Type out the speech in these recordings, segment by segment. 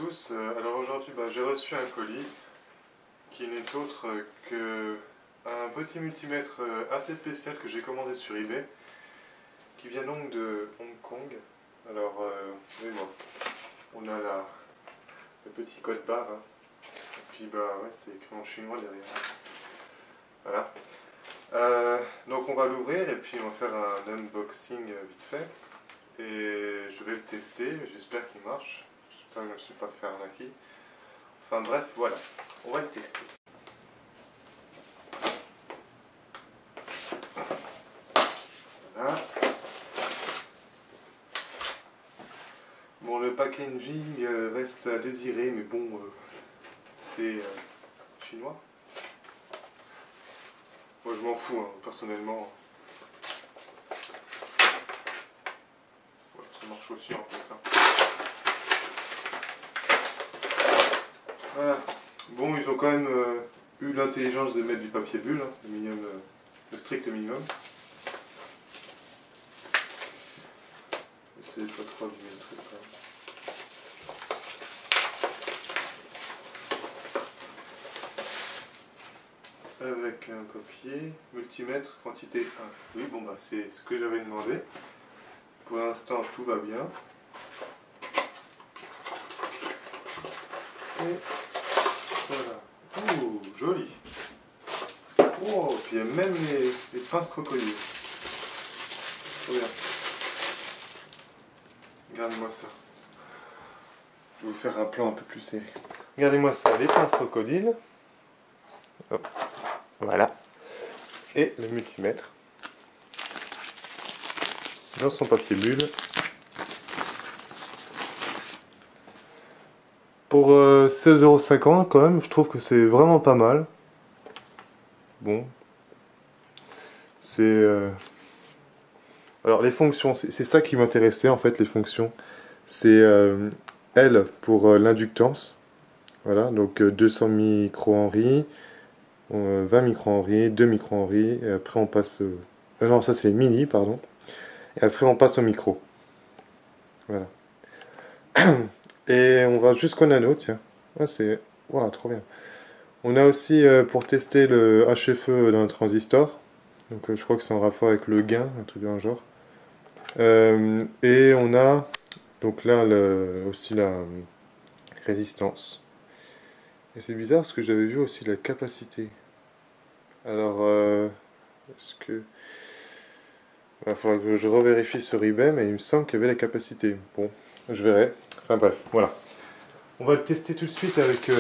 tous, alors aujourd'hui j'ai reçu un colis qui n'est autre que un petit multimètre assez spécial que j'ai commandé sur eBay, qui vient donc de Hong Kong. Alors, oui, bon, on a le petit code barre, hein. Et puis ouais, c'est écrit en chinois derrière. Voilà. Donc on va l'ouvrir et puis on va faire un unboxing vite fait. Et je vais le tester, j'espère qu'il marche. J'espère que je ne me suis pas fait arnaquer. Enfin bref, voilà, on va le tester. Voilà. Bon, le packaging reste à désirer, mais bon, c'est chinois. Moi je m'en fous, hein, personnellement. Ouais, ça marche aussi en fait. Hein. Voilà. Bon, ils ont quand même eu l'intelligence de mettre du papier bulle, hein, le minimum, le strict minimum. C'est pas trop abîmer le truc quand même. Avec un papier, multimètre, quantité 1. Oui, bon bah c'est ce que j'avais demandé. Pour l'instant tout va bien. Et voilà. Oh, joli. Oh, puis il y a même les pinces crocodiles. Trop bien. Regardez-moi ça. Je vais vous faire un plan un peu plus serré. Regardez-moi ça, les pinces crocodiles. Hop. Voilà. Et le multimètre. Dans son papier bulle. Pour 16,50 € quand même, je trouve que c'est vraiment pas mal. Bon. C'est... Alors les fonctions, c'est ça qui m'intéressait en fait, les fonctions. C'est L pour l'inductance. Voilà, donc 200 microhenry, 20 microhenry, 2 microhenry, et après on passe... non, ça c'est les milli, pardon. Et après on passe au micro. Voilà. Et on va jusqu'au nano, tiens. Ah, c'est... Waouh, trop bien. On a aussi pour tester le HFE d'un transistor. Donc je crois que c'est en rapport avec le gain, un truc d'un genre. Et on a donc là aussi la résistance. Et c'est bizarre parce que j'avais vu aussi la capacité. Alors, est-ce que... Il faudra que je revérifie sur eBay, mais il me semble qu'il y avait la capacité. Bon, je verrai. Enfin bref, voilà. On va le tester tout de suite avec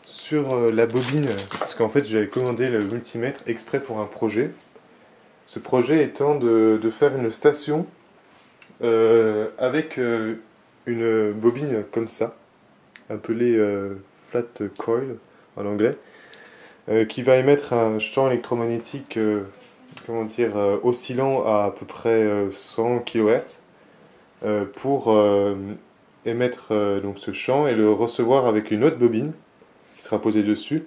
sur la bobine, parce qu'en fait j'avais commandé le multimètre exprès pour un projet. Ce projet étant de faire une station avec une bobine comme ça, appelée flat coil en anglais, qui va émettre un champ électromagnétique comment dire, oscillant à peu près 100 kHz pour émettre donc ce champ et le recevoir avec une autre bobine qui sera posée dessus.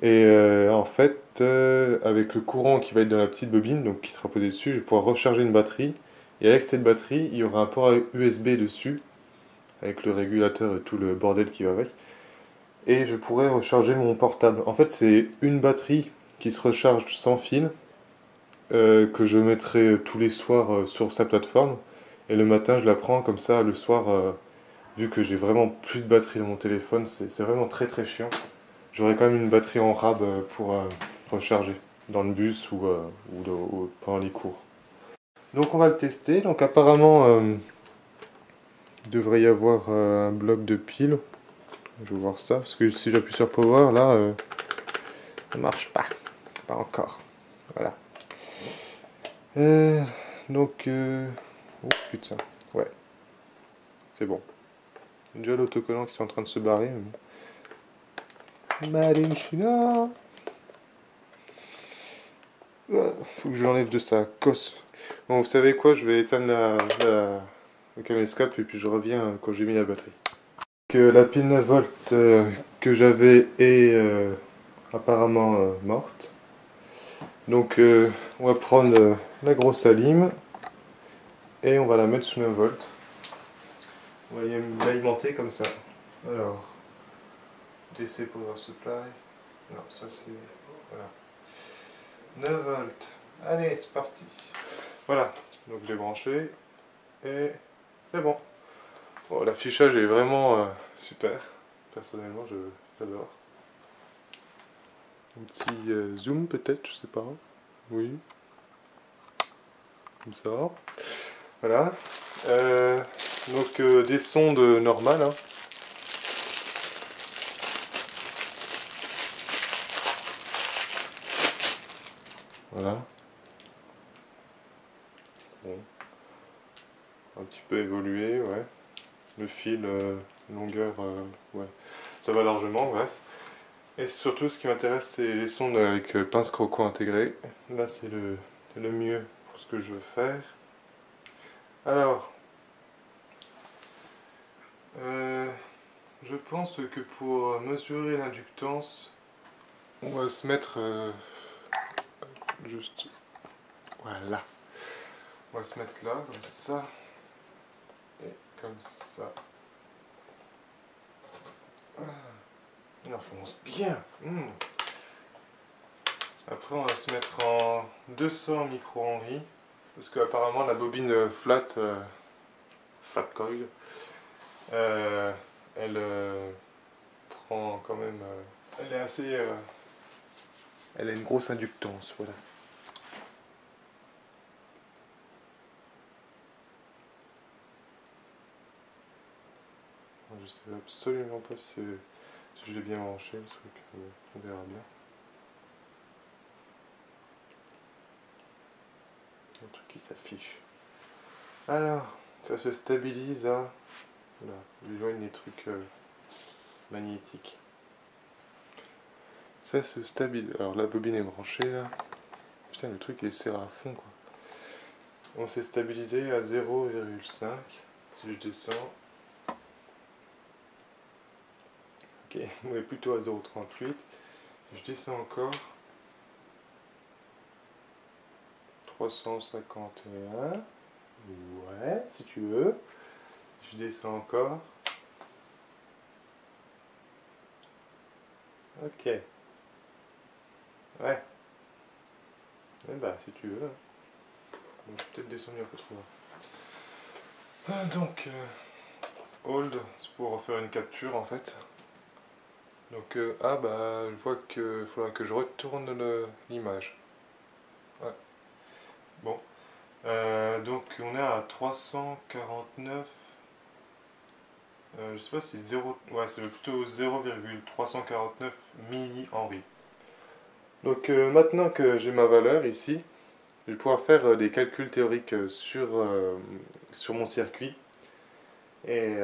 Et en fait, avec le courant qui va être dans la petite bobine, donc qui sera posée dessus, je vais pouvoir recharger une batterie. Et avec cette batterie, il y aura un port USB dessus, avec le régulateur et tout le bordel qui va avec. Et je pourrai recharger mon portable. En fait, c'est une batterie qui se recharge sans fil, que je mettrai tous les soirs sur sa plateforme. Et le matin, je la prends comme ça, le soir, vu que j'ai vraiment plus de batterie dans mon téléphone, c'est vraiment très très chiant. J'aurai quand même une batterie en rab pour recharger dans le bus ou pendant les cours. Donc on va le tester. Donc apparemment, il devrait y avoir un bloc de pile. Je vais voir ça, parce que si j'appuie sur Power, là, ça marche pas. Pas encore. Voilà. Donc, oh putain, ouais. C'est bon. Déjà l'autocollant qui est en train de se barrer. Made in China. Faut que je l'enlève de sa cosse. Bon, vous savez quoi, je vais éteindre le caméscope et puis je reviens quand j'ai mis la batterie. Que la pile 9 volts que j'avais est apparemment morte. Donc on va prendre la grosse alime et on va la mettre sous 9 volts. On va l'alimenter comme ça. Alors, DC Power Supply. Non, ça c'est... Voilà. 9 volts. Allez, c'est parti. Voilà, donc j'ai branché et c'est bon. Bon, l'affichage est vraiment super. Personnellement, j'adore. Un petit zoom peut-être, je sais pas. Oui. Comme ça. Voilà. Donc des sondes normales. Hein. Voilà. Bon. Un petit peu évolué, ouais. Le fil, longueur, ouais. Ça va largement, bref. Et surtout, ce qui m'intéresse, c'est les sondes avec pince croco intégrée. Là, c'est le mieux pour ce que je veux faire. Alors, je pense que pour mesurer l'inductance, on va se mettre juste... Voilà. On va se mettre là, comme ça. Et comme ça. Il enfonce bien. Après, on va se mettre en 200 micro-henry. Parce qu'apparemment, la bobine flat coil, elle prend quand même... elle est assez... elle a une grosse inductance, voilà. Je sais absolument pas si je l'ai bien branché, le truc, on verra bien. Un truc qui s'affiche. Alors, ça se stabilise à... Voilà, j'éloigne les trucs magnétiques. Ça se stabilise. Alors la bobine est branchée là. Putain, le truc il serre à fond quoi. On s'est stabilisé à 0,5. Si je descends. Ok, on est plutôt à 0,38. Si je descends encore. 351. Ouais, si tu veux. Je descends encore. Ok. Ouais. Eh bah, si tu veux. Bon, je vais peut-être descendre un peu trop. Donc, hold, c'est pour refaire une capture en fait. Donc, ah bah, je vois qu'il faudra que je retourne l'image. Ouais. Bon. Donc, on est à 349. Je sais pas si 0. Ouais, c'est plutôt 0,349 millihenry. Donc, maintenant que j'ai ma valeur ici, je vais pouvoir faire des calculs théoriques sur mon circuit. Et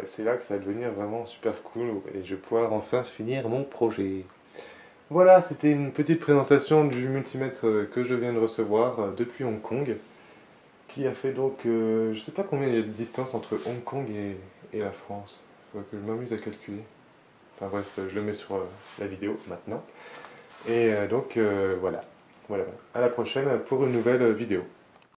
c'est là que ça va devenir vraiment super cool et je vais pouvoir enfin finir mon projet. Voilà, c'était une petite présentation du multimètre que je viens de recevoir depuis Hong Kong, qui a fait donc, je sais pas combien il y a de distance entre Hong Kong et la France. Il faudrait que je m'amuse à calculer. Enfin bref, je le mets sur la vidéo maintenant. Et donc voilà. Voilà. À la prochaine pour une nouvelle vidéo.